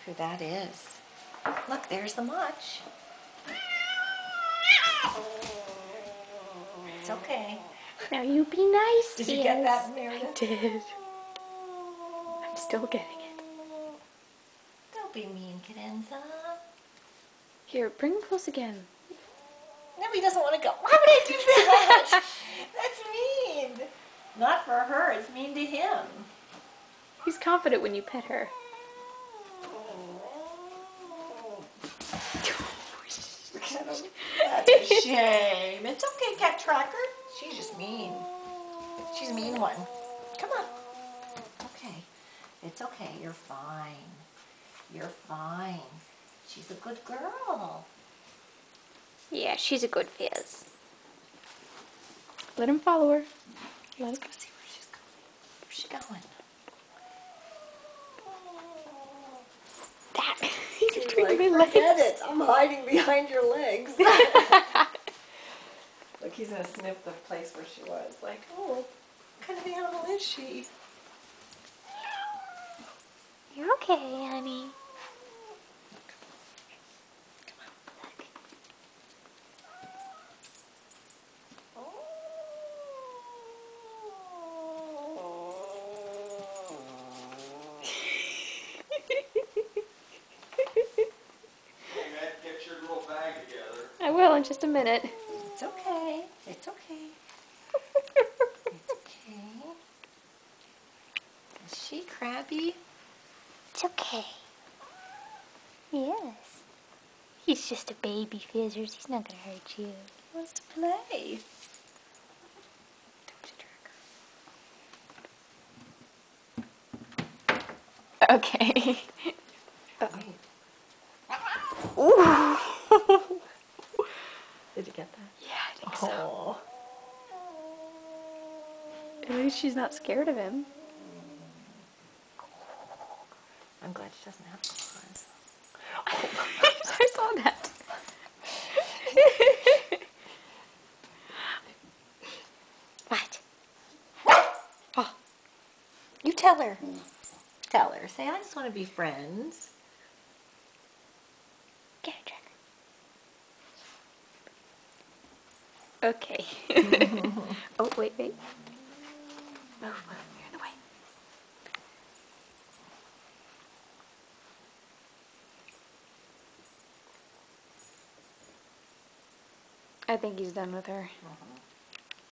who that is. Look, there's the Much. It's okay. Now you be nice. Did you get that, Meredith? I did. I'm still getting it. Don't be mean, Cadenza. Here, bring him close again. No, he doesn't want to go. Why would I do that? That's mean. Not for her, it's mean to him. He's confident when you pet her. That's a shame. It's okay, Cat Tracker. She's just mean. She's a mean one. Come on. Okay. It's okay. You're fine. You're fine. She's a good girl. Yeah, she's a good Fizz. Let him follow her. Let him See where she's going. Where's she going? That. She's like, forget it. I'm hiding behind your legs. Look, he's going to sniff the place where she was. Like, oh, what kind of animal is she? You're okay, honey. Get your little bag together. I will in just a minute. It's okay. It's okay. It's okay. Is she crabby? It's okay. Yes. He's just a baby, Fizzers. He's not gonna hurt you. He wants to play. Don't you drag her. Okay. Ooh. Did you get that? Yeah, I think so. Oh. At least she's not scared of him. I'm glad she doesn't have claws. I saw that. What? Oh. You tell her. Tell her. Say, I just want to be friends. Get her, Tracker. Okay. Oh, wait. Move. You're in the way. I think he's done with her.